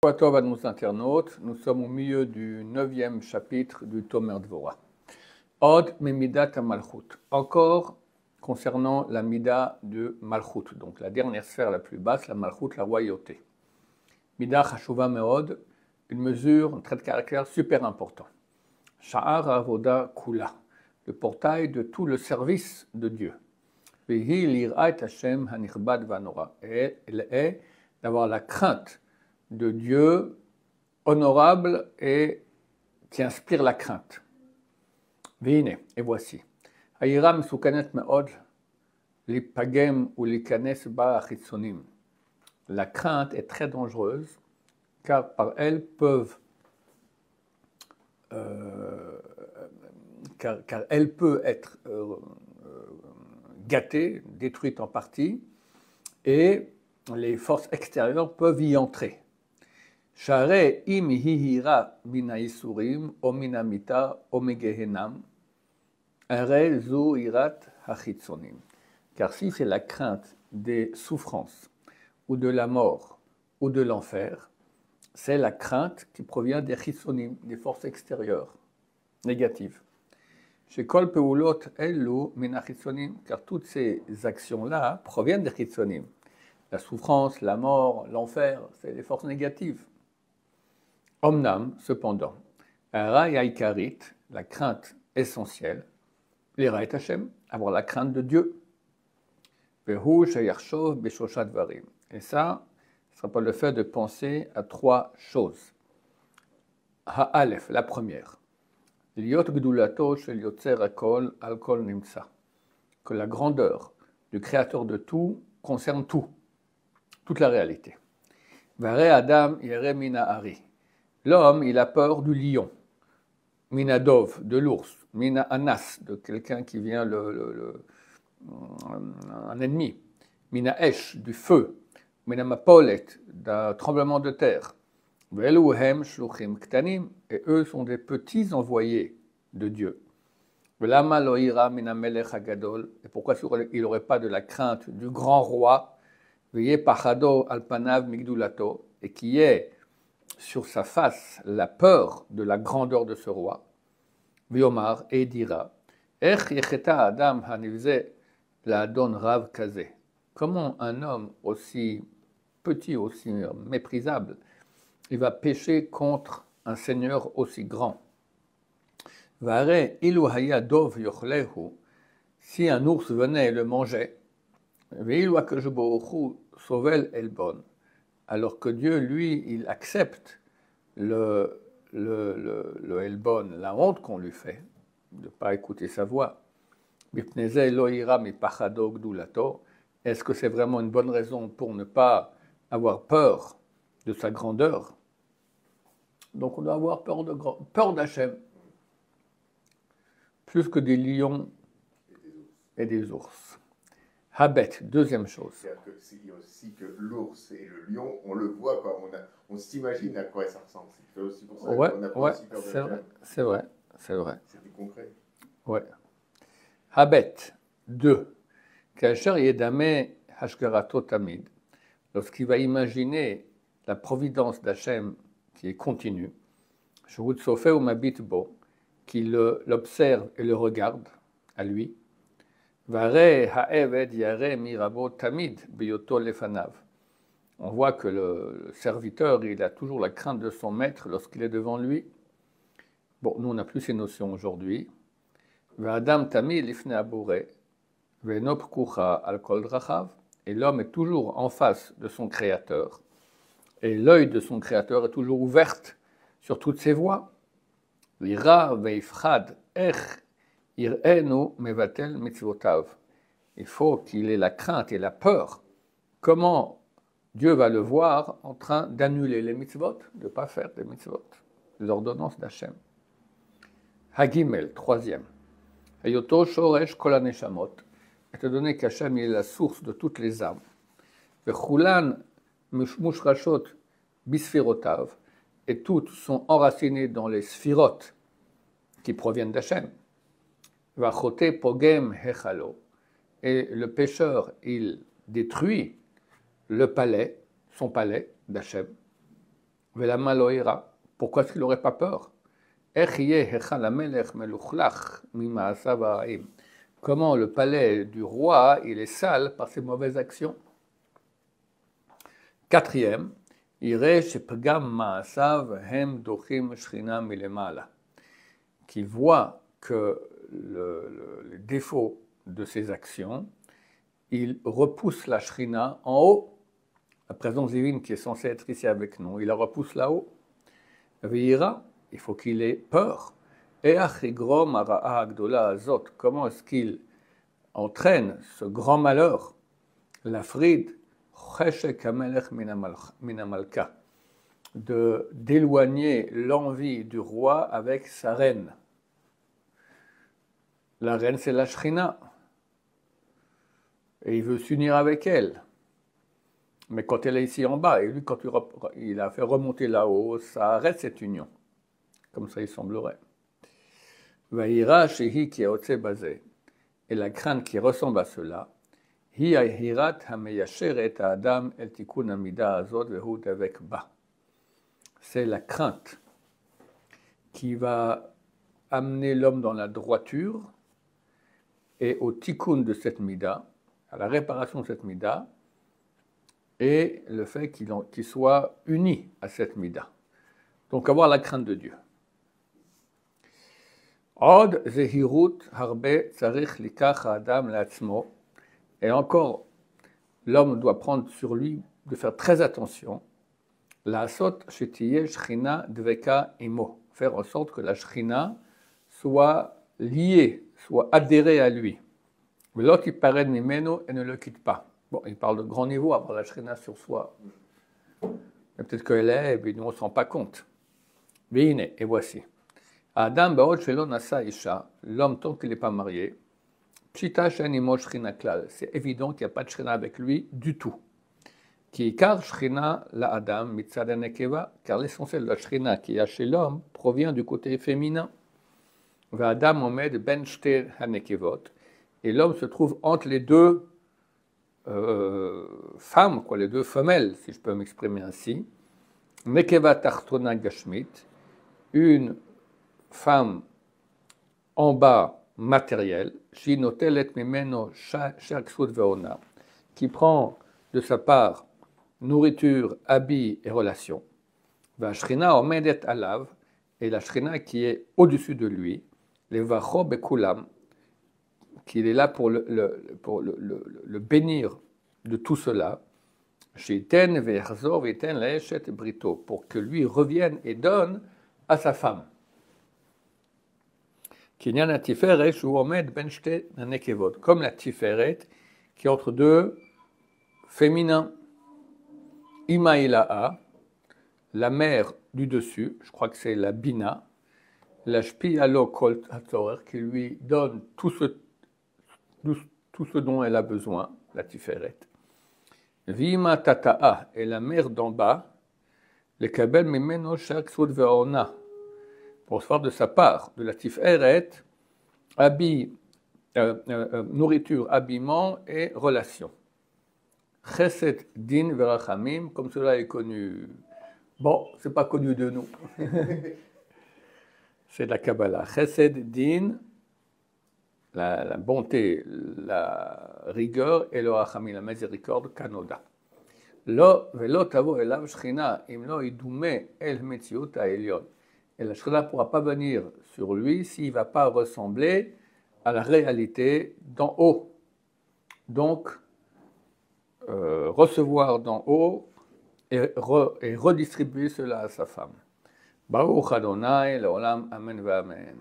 Bonjour à toi, nos internautes. Nous sommes au milieu du 9e chapitre du Tomer Dvorah. Od Memidat Malchut. Encore concernant la Mida de Malchut, donc la dernière sphère la plus basse, la Malchut, la royauté. Mida Chashuva Meod, une mesure, un trait de caractère super important. Sha'ar Avoda Kula, le portail de tout le service de Dieu. Vehi Lir'at Hashem Hanichbad Vanora. Et elle est d'avoir la crainte de Dieu honorable et qui inspire la crainte. Vine, et voici. Haïra Mesukanet Meod, Lipagem ou Likanes Ba Achitsonim. La crainte est très dangereuse car par elle car elle peut être gâtée, détruite en partie, et les forces extérieures peuvent y entrer. Share im hihira mina isurim o mina mita o megehenam, are zu irat hachitsonim. Car si c'est la crainte des souffrances, ou de la mort, ou de l'enfer, c'est la crainte qui provient des chitsonim, des forces extérieures, négatives. Chez Kol Peulot Elu mina chitsonim, car toutes ces actions-là proviennent des chitsonim. La souffrance, la mort, l'enfer, c'est des forces négatives. Omnam, cependant, Ara Yaikarit, la crainte essentielle, l'Iraït Hashem, avoir la crainte de Dieu. Vehu Sheyarshov Beshoshat Varim. Et ça, ce sera pas le fait de penser à trois choses. Ha'alef, la première. Liot Gdulato Shel Yotzer Akol Al Kol Nimtsa. Que la grandeur du créateur de tout concerne tout, toute la réalité. Vare Adam Yere Mina Ari. L'homme, il a peur du lion, Mina Dov, de l'ours, Mina Anas, de quelqu'un qui vient un ennemi, Mina Esh, du feu, Mina Mapolet, d'un tremblement de terre. Veluhem Shluchim Ktanim, et eux sont des petits envoyés de Dieu. Velama Loira Mina Melech Hagadol, et pourquoi il n'aurait pas de la crainte du grand roi, Veye Pachado Alpanav Migdulato, et qui est sur sa face la peur de la grandeur de ce roi, Viomar, et dira, Ech yecheta Adam hanivze la adon rav kazé. Comment un homme aussi petit, aussi méprisable, il va pécher contre un seigneur aussi grand? Vare ilu haya dov yochlehu, si un ours venait et le mangeait, veilu akajbohu sovel elbon. Alors que Dieu, lui, il accepte le Elbon, la honte qu'on lui fait, de ne pas écouter sa voix. Est-ce que c'est vraiment une bonne raison pour ne pas avoir peur de sa grandeur? Donc on doit avoir peur d'Hachem, plus que des lions et des ours. Habet, deuxième chose. C'est aussi que l'ours et le lion, on le voit, quoi. On s'imagine à quoi ça ressemble. C'est aussi pour ça qu'on a pas aussi peur de Hachem. C'est vrai. C'est du concret. Ouais. Habet, 2. Kasher yedame hashgarato tamid. Lorsqu'il va imaginer la providence d'Hachem qui est continue, shurut sofe ou mabit bo, qu'il l'observe et le regarde à lui, Vare ha'eved yare mirabo tamid biyoto lefanav. On voit que le serviteur, il a toujours la crainte de son maître lorsqu'il est devant lui. Bon, nous, on n'a plus ces notions aujourd'hui. V'adam tamid lifne abure, ve'nop kucha al kol drachav. Et l'homme est toujours en face de son créateur. Et l'œil de son créateur est toujours ouvert sur toutes ses voies. V'ira ve'ifchad ech ir'enu mevatel mitzvotav. Il faut qu'il ait la crainte et la peur. Comment Dieu va le voir en train d'annuler les mitzvot, de ne pas faire des mitzvot, les ordonnances d'Hachem. Hagimel, 3e. Hayoto shoresh kol haneshamot. Étant donné qu'Hachem est la source de toutes les âmes. Vechulan mushrashot bisfirotav. Et toutes sont enracinées dans les sphirotes qui proviennent d'Hachem. Vachote pogem hechalo. Et le pécheur, il détruit le palais, son palais d'Hachem. Velama lo ira. Pourquoi est-ce qu'il n'aurait pas peur? Comment le palais du roi, il est sale par ses mauvaises actions. Quatrième, qu'il voit que le défaut de ses actions, il repousse la Shrina en haut, la présence divine qui est censée être ici avec nous, il la repousse là-haut. Veira, il faut qu'il ait peur. Comment est-ce qu'il entraîne ce grand malheur, l'afrid, d'éloigner l'envie du roi avec sa reine. La reine, c'est la Shrina. Et il veut s'unir avec elle. Mais quand elle est ici en bas, et lui, quand il a fait remonter là-haut, ça arrête cette union. Comme ça, il semblerait. Vaïra shehi ki aotse bazé. Et la crainte qui ressemble à cela, hi hirat hameyasheret adam el tikun amida azot vehu davek ba. C'est la crainte qui va amener l'homme dans la droiture et au tikkun de cette mida, à la réparation de cette mida, et le fait qu'il soit uni à cette mida. Donc avoir la crainte de Dieu. Od zehirut harbe tzarich likach adam la'atzmo. Et encore, l'homme doit prendre sur lui de faire très attention. La'asot shetiye shrina dveka imo. Faire en sorte que la shrina soit liée, soit adhérée à lui. Mais l'autre, il paraît nimeno et ne le quitte pas. Bon, il parle de grand niveau, avoir la shrina sur soi. Mais peut-être qu'elle est, et puis nous on ne se rend pas compte. Vine, et voici. Adam baod shelo nasa isha, l'homme tant qu'il n'est pas marié, pshita shenimo shrina klal, c'est évident qu'il n'y a pas de shrina avec lui du tout. Ki ikar shrina la Adam mitzad nekeva, car l'essentiel de la shrina qu'il y a chez l'homme provient du côté féminin. Va Adam omed ben shte hanekevot, et l'homme se trouve entre les deux femmes, quoi, les deux femelles, si je peux m'exprimer ainsi. Nekeva tartona gashmit, une femme en bas matérielle, shinotelet mimeno shaksud veona, qui prend de sa part nourriture, habits et relations. Va shrina omedet alav, et la shrina qui est au-dessus de lui, les vacho bekulam, qu'il est là pour le bénir de tout cela, shiten ve'erzor ve'ten la'eshet brito, pour que lui revienne et donne à sa femme. Kinyan la tiferet shu omed ben shte nekevot, comme la tiferet qui est entre deux féminins. Imaïla'a, la mère du dessus, je crois que c'est la bina, la shpi alo kol hatzorer, qui lui donne tout ce dont elle a besoin, la tiferet. Vima tata'a, et la mère d'en bas, le kabel mimeno shaksud ve'ona, pour recevoir de sa part, de la tiferet, nourriture, habillement et relations. Chesed din verachamim, comme cela est connu. Bon, c'est pas connu de nous. C'est la Kabbalah. Chesed din, la bonté, la rigueur, et le rachamim, la miséricorde, kanoda. Lo velo tavo elav shchina, im lo idume el metziut ha'elyon. Et la Shrina ne pourra pas venir sur lui s'il ne va pas ressembler à la réalité d'en haut. Donc, recevoir d'en haut et redistribuer cela à sa femme. Baruch Adonai, l'olam, amen, amen.